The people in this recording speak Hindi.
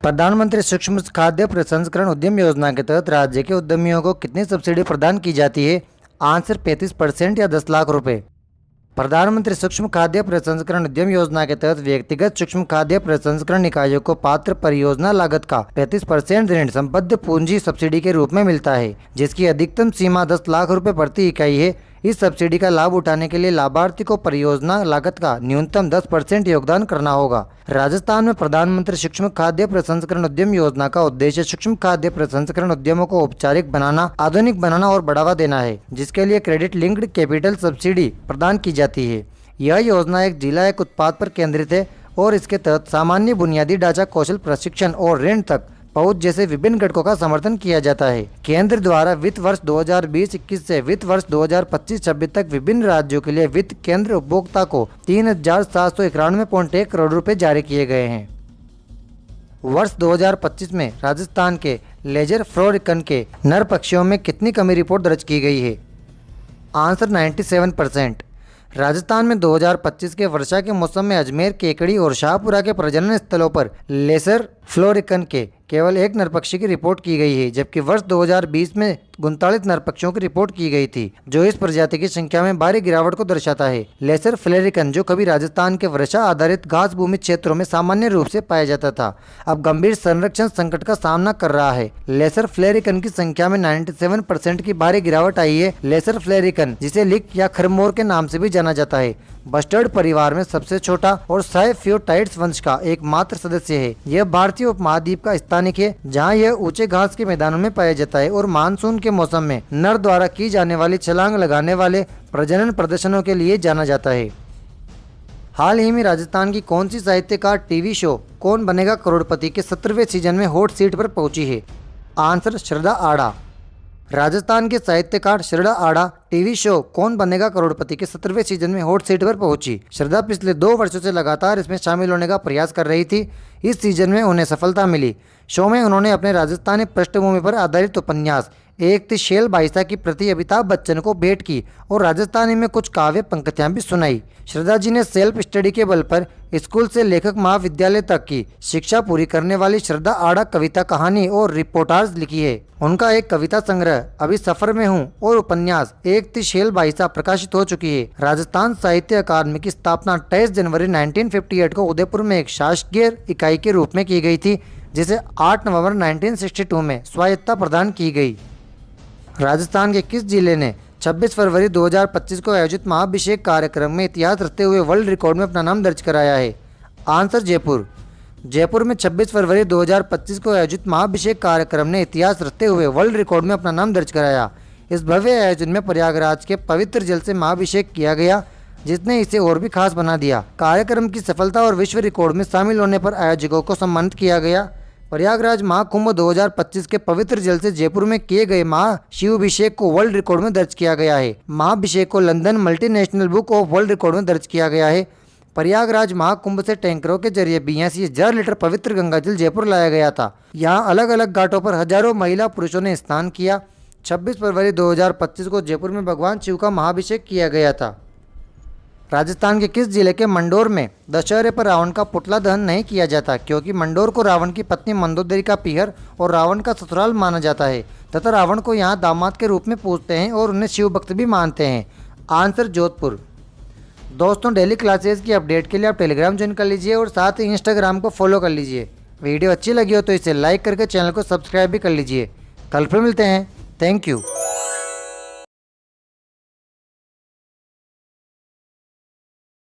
प्रधानमंत्री सूक्ष्म खाद्य प्रसंस्करण उद्यम योजना के तहत राज्य के उद्यमियों को कितनी सब्सिडी प्रदान की जाती है? आंसर 35% या 10 लाख रुपए। प्रधानमंत्री सूक्ष्म खाद्य प्रसंस्करण उद्यम योजना के तहत व्यक्तिगत सूक्ष्म खाद्य प्रसंस्करण इकाइयों को पात्र परियोजना लागत का 35% ऋण संबद्ध पूंजी सब्सिडी के रूप में मिलता है, जिसकी अधिकतम सीमा 10 लाख रुपए प्रति इकाई है। इस सब्सिडी का लाभ उठाने के लिए लाभार्थी को परियोजना लागत का न्यूनतम 10% योगदान करना होगा। राजस्थान में प्रधानमंत्री सूक्ष्म खाद्य प्रसंस्करण उद्यम योजना का उद्देश्य सूक्ष्म खाद्य प्रसंस्करण उद्यमों को औपचारिक बनाना, आधुनिक बनाना और बढ़ावा देना है, जिसके लिए क्रेडिट लिंक्ड कैपिटल सब्सिडी प्रदान की जाती है। यह योजना एक जिला एक उत्पाद पर केंद्रित है और इसके तहत सामान्य बुनियादी ढांचा, कौशल प्रशिक्षण और ऋण तक पहुंच जैसे विभिन्न घटकों का समर्थन किया जाता है। केंद्र द्वारा वित्त वर्ष 2020-21 से वित्त वर्ष 2025-26 तक विभिन्न राज्यों के लिए वित्त केंद्र उपभोक्ता को 3,791.1 करोड़ रुपए जारी किए गए हैं। वर्ष 2025 में राजस्थान के लेजर फ्लोरिकन के नर पक्षियों में कितनी कमी रिपोर्ट दर्ज की गई है? आंसर 97%। राजस्थान में 2025 के वर्षा के मौसम में अजमेर, केकड़ी और शाहपुरा के प्रजनन स्थलों पर लेसर फ्लोरिकन के केवल एक नरपक्षी की रिपोर्ट की गई है, जबकि वर्ष 2020 में 39 नरपक्षियों की रिपोर्ट की गई थी, जो इस प्रजाति की संख्या में भारी गिरावट को दर्शाता है। लेसर फ्लोरिकन, जो कभी राजस्थान के वर्षा आधारित घास भूमि क्षेत्रों में सामान्य रूप से पाया जाता था, अब गंभीर संरक्षण संकट का सामना कर रहा है। लेसर फ्लोरिकन की संख्या में 97% की भारी गिरावट आई है। लेसर फ्लोरिकन, जिसे लिक या खरमोर के नाम से भी जाना जाता है, बस्टर्ड परिवार में सबसे छोटा और साइफियोटाइड्स वंश का एकमात्र सदस्य है। यह भारतीय उपमहाद्वीप का स्थानिक है, जहां यह ऊंचे घास के मैदानों में पाया जाता है और मानसून के मौसम में नर द्वारा की जाने वाली छलांग लगाने वाले प्रजनन प्रदर्शनों के लिए जाना जाता है। हाल ही में राजस्थान की कौन सी साहित्यकार टीवी शो कौन बनेगा करोड़पति के 17वें सीजन में हॉट सीट पर पहुंची है? आंसर श्रद्धा आड़ा। राजस्थान के साहित्यकार श्रद्धा आड़ा टीवी शो कौन बनेगा करोड़पति के 17वें सीजन में हॉट सीट पर पहुंची। श्रद्धा पिछले 2 वर्षों से लगातार इसमें शामिल होने का प्रयास कर रही थी। इस सीजन में उन्हें सफलता मिली। शो में उन्होंने अपने राजस्थानी पृष्ठभूमि पर आधारित उपन्यास एक थी शेल बाईसा की प्रति अमिताभ बच्चन को भेंट की और राजस्थानी में कुछ काव्य पंक्तियां भी सुनाई। श्रद्धा जी ने सेल्फ स्टडी के बल पर स्कूल से लेखक महाविद्यालय तक की शिक्षा पूरी करने वाली श्रद्धा आड़ा कविता, कहानी और रिपोर्टाज लिखी है। उनका एक कविता संग्रह अभी सफर में हूँ और उपन्यास एक थी शेल बाईसा प्रकाशित हो चुकी है। राजस्थान साहित्य अकादमी की स्थापना 23 जनवरी 1958 को उदयपुर में एक शासकीय इकाई के रूप में की गई थी, जिसे 8 नवंबर 1962 में स्वायत्तता प्रदान की गई। राजस्थान के किस जिले ने 26 फरवरी 2025 को आयोजित महाभिषेक कार्यक्रम में इतिहास रचते हुए वर्ल्ड रिकॉर्ड में अपना नाम दर्ज कराया है? आंसर जयपुर। जयपुर में 26 फरवरी 2025 को आयोजित महाभिषेक कार्यक्रम ने इतिहास रचते हुए वर्ल्ड रिकॉर्ड में अपना नाम दर्ज कराया। इस भव्य आयोजन में प्रयागराज के पवित्र जल से महाभिषेक किया गया, जिसने इसे और भी खास बना दिया। कार्यक्रम की सफलता और विश्व रिकॉर्ड में शामिल होने पर आयोजकों को सम्मानित किया गया। प्रयागराज महाकुंभ 2025 के पवित्र जल से जयपुर में किए गए महाशिवाभिषेक को वर्ल्ड रिकॉर्ड में दर्ज किया गया है। महाभिषेक को London multinational book of world record में दर्ज किया गया है। प्रयागराज महाकुंभ से टैंकरों के जरिए 82,000 लीटर पवित्र गंगा जल जयपुर लाया गया था। यहाँ अलग अलग घाटों पर हजारों महिला पुरुषों ने स्नान किया। 26 फरवरी 2025 को जयपुर में भगवान शिव का महाभिषेक किया गया था। राजस्थान के किस जिले के मंडोर में दशहरे पर रावण का पुतला दहन नहीं किया जाता, क्योंकि मंडोर को रावण की पत्नी मंदोदरी का पीहर और रावण का ससुराल माना जाता है तथा रावण को यहाँ दामाद के रूप में पूजते हैं और उन्हें शिव भक्त भी मानते हैं? आंसर जोधपुर। दोस्तों, डेली क्लासेस की अपडेट के लिए आप टेलीग्राम ज्वाइन कर लीजिए और साथ ही इंस्टाग्राम को फॉलो कर लीजिए। वीडियो अच्छी लगी हो तो इसे लाइक करके चैनल को सब्सक्राइब भी कर लीजिए। कल फिर मिलते हैं। Thank you.